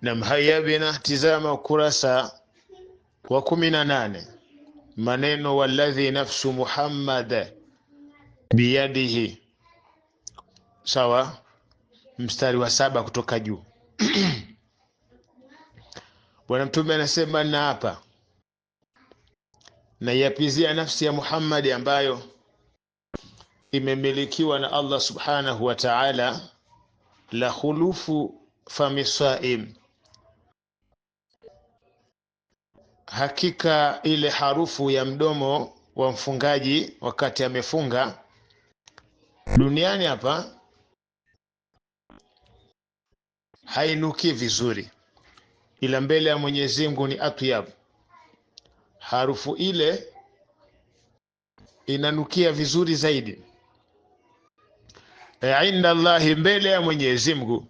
Na mhaya bina tizama ukurasa wa 18, maneno walladhi nafsu Muhammad biyadihi, sawa, mstari wa 7 kutoka juu. Bwana Mtume anasema, na hapa na yapizia nafsi ya Muhammad ambayo imemilikiwa na Allah subhanahu wa ta'ala, la khulufu fami saim, hakika ile harufu ya mdomo wa mfungaji wakati amefunga. Duniani hapa hainuki vizuri, ila mbele ya Mwenyezi Mungu ni atyab. Harufu ile inanukia vizuri zaidi inda Allahi, mbele ya Mwenyezi Mungu,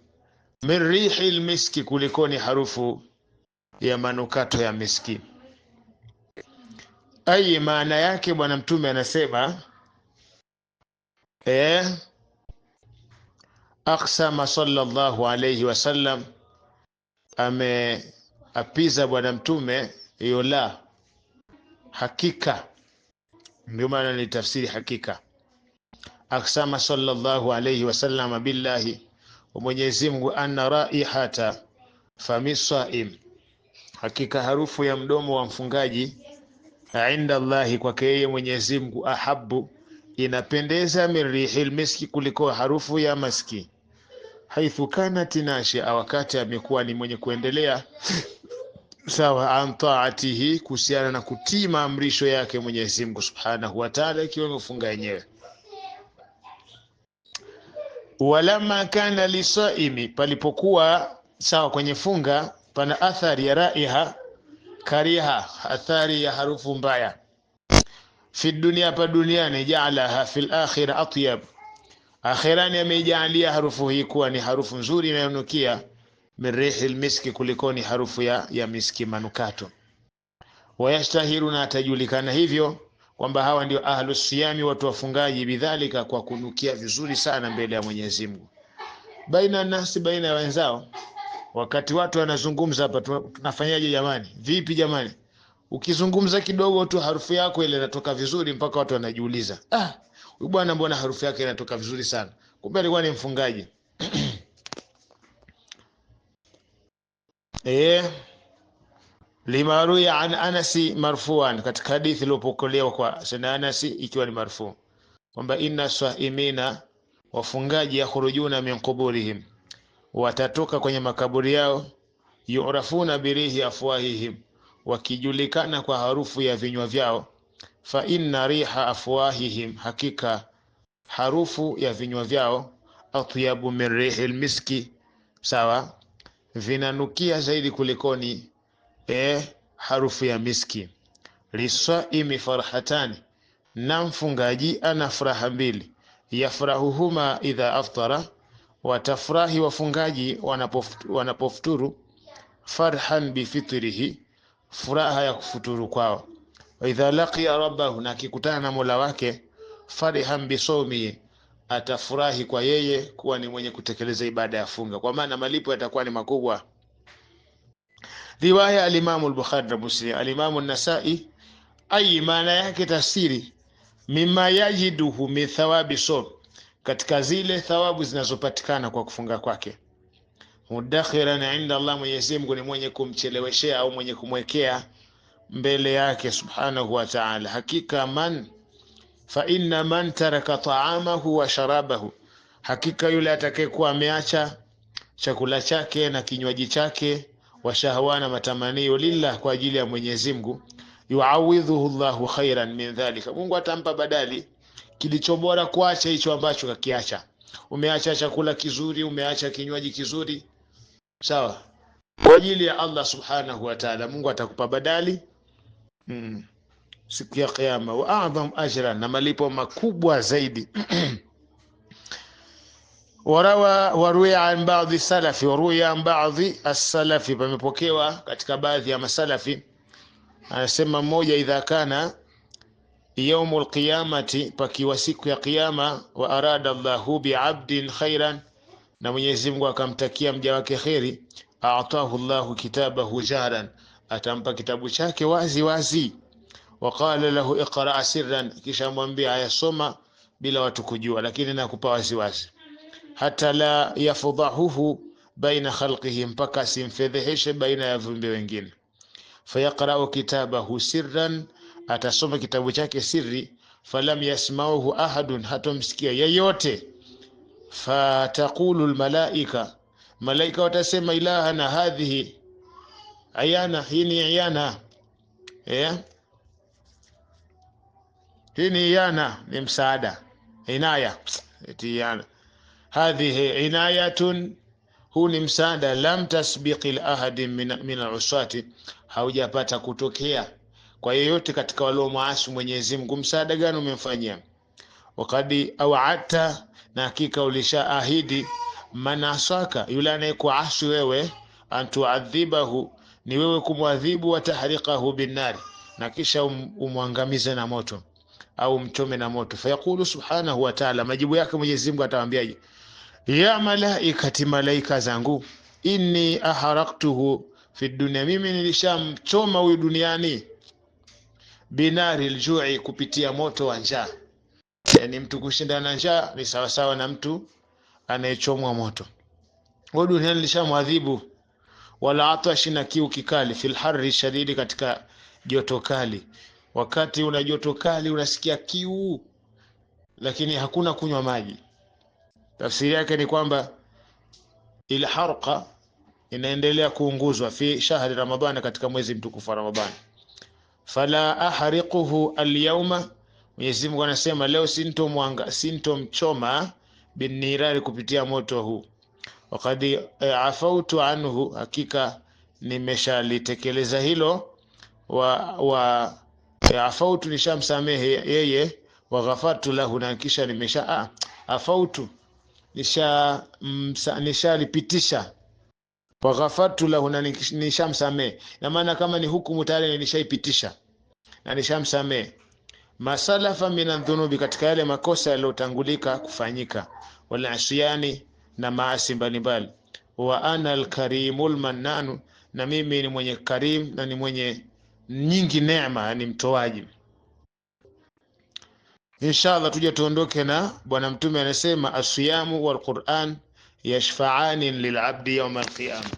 min rihil miski, kulikoni harufu ya manukato ya miski. Ai, maana yake Bwana Mtume anasema aqsama sallallahu alayhi wasallam, ameapiza Bwana Mtume hiyo, la hakika, ndio maana ni tafsiri hakika. Aqsama sallallahu alayhi wasallam billahi, wa Mwenyezi Mungu, anna raihata fami saim, hakika harufu ya mdomo wa mfungaji, inda Allahi, kwake yeye Mwenyezi Mungu, ahabbu, inapendeza, min rihil miski, kuliko harufu ya maski, haithu kanat nashia, wakati amekuwa ni mwenye kuendelea, sawa, an taatihi, kuhusiana na kutii maamrisho yake Mwenyezi Mungu subhanahu wa ta'ala, ikiwa mfunga yenyewe. Walama kana lisaimi, palipokuwa sawa kwenye funga pana athari ya raiha kariha, athari ya harufu mbaya, fi dunia, pa duniani, jaalaha fil akhirah atyab, akhirani ameijalia harufu hii kuwa ni harufu nzuri inayonukia, min rihil miski, kulikoni harufu ya miski, manukato. Wayashtahiruna, atajulikana hivyo kwamba hawa ndio ahlus siyami, watu wafungaji, bidhalika, kwa kunukia vizuri sana mbele ya Mwenyezi Mungu, baina nasi, baina ya wenzao. Wakati watu wanazungumza hapa, tunafanyaje jamani? Vipi jamani? Ukizungumza kidogo tu harufu yako ile inatoka vizuri, mpaka watu wanajiuliza, huyu bwana mbona harufu yake inatoka vizuri sana? Kumbe alikuwa ni mfungaji. Lima ruya an Anasi marfuan, katika hadithi iliyopokelewa kwa sana Anasi ikiwa ni marfu, kwamba inna saimina, wafungaji, yakhrujuna min quburihim, watatoka kwenye makaburi yao, yu'rafuna birihi afwahihim, wakijulikana kwa harufu ya vinywa vyao, fa inna riha afwahihim, hakika harufu ya vinywa vyao, atyabu min rihil miski, sawa, vinanukia zaidi kulikoni harufu ya miski. Lisaimi farhatani, na mfungaji ana furaha mbili, yafrahuhuma idha aftara, watafurahi wafungaji wanapofuturu, farhan bifitrihi, furaha ya kufuturu kwao, wa idha laqiya rabbahu, na kikutana na Mola wake, farihan bisawmi, atafurahi kwa yeye kuwa ni mwenye kutekeleza ibada ya funga, kwa maana malipo yatakuwa ni makubwa. Riwaya al-Imam al-Bukhari na Muslim, al-Imam an-Nasa'i, ai, maana yake tafsiri, mimma yajiduhu min thawabi sawm, katika zile thawabu zinazopatikana kwa kufunga kwake, mudakhiran inda Allah, Mwenyezi Mungu ni mwenye kumcheleweshea au mwenye kumwekea mbele yake subhanahu wa ta'ala. Hakika fa inna man taraka ta'amahu wa sharabahu, hakika yule atakayekuwa ameacha chakula chake na kinywaji chake, wa shahwana, matamanio, lillah, kwa ajili ya Mwenyezi Mungu, yuawidhuhu Allahu khairan min dhalika, Mungu atampa badali kilicho bora kuacha hicho ambacho kakiacha. Umeacha chakula kizuri, umeacha kinywaji kizuri, sawa, kwa ajili ya Allah subhanahu wa ta'ala, Mungu atakupa badali siku ya kiyama, wa a'dham ajran, na malipo makubwa zaidi. Waruya an baadhi salafi, waruya an baadhi as-salafi, pamepokewa katika baadhi ya masalafi, anasema mmoja, idha kana yaumul qiyamati, pakiwa siku ya kiyama, wa arada Allahu bi'abdin khairan, na Mwenyezi Mungu akamtakia mja wake khairi, a'tahu Allahu kitabahu jaran, atampa kitabu chake wazi wazi. Waqala lahu iqra sirran, kisha mwambia ayasoma bila watu kujua, lakini nakupa wazi wazi. Hata la yafdahuhu baina khalqihi, mpaka simfedheheshe baina ya viumbe wengine. Fayaqra'u kitabahu sirran, atasoma kitabu chake siri. Falam yasma'uhu ahadun, hatomsikia yeyote. Fataqulu almalaika, malaika watasema ilahana hadhihi ayana, hii ni ayana, hii ni iyana, ni msaada, inaya, iyana. Hadhihi inayatun, huu ni msaada. Lam tasbiqi lahadin min al-usati, haujapata kutokea kwa yeyote katika walio maasi Mwenyezi Mungu. Msaada gani umemfanyia? Wakadi aw'ata, na hakika ulishaahidi, manasaka, yule anayekuasi wewe, antuadhibahu, ni wewe kumwadhibu, wa tahriqahu binnari, na kisha umwangamize na moto au mchome na moto. Fayaqulu subhanahu wa ta'ala, majibu yake Mwenyezi Mungu atawaambiaje? Ya malaikati, malaika zangu, inni aharaktuhu fi dunya, mimi nilishamchoma huyu duniani, binari aljui, kupitia moto wa njaa. Yani mtu kushinda na njaa ni sawa sawa na mtu anayechomwa moto. Huyu duniani nilishamwadhibu. Wala atashi, na kiu kikali, fil harri shadidi, katika joto kali. Wakati una joto kali unasikia kiu, lakini hakuna kunywa maji. Tafsiri yake ni kwamba ile harqa inaendelea kuunguzwa fi shahri Ramadhani, katika mwezi mtukufu wa Ramadhani. Fala ahriquhu alyawma, Mwenyezi Mungu anasema leo sintomchoma binirari, kupitia moto huu. Wakati afautu anhu, hakika nimeshalitekeleza hilo. wa afautu, nishamsamehe yeye. Wa ghafartu lahu, na kisha nimesha afautu, nishalipitisha. Wa ghafartu lahu, na nishamsamehe. Na maana kama ni hukumu tayari nilishaipitisha na nishamsamehe. Masalafa minan dhunubi, katika yale makosa yaliyotangulika kufanyika. Wal asyani, na maasi mbalimbali. Wa ana alkarimul mannanu, na mimi ni mwenye karim, na ni mwenye nyingi neema, ni mtoaji. Inshallah tuje tuondoke na bwana mtume anasema, asiyamu wal Qur'an yashfa'ani lil abdi yawm al qiyamah.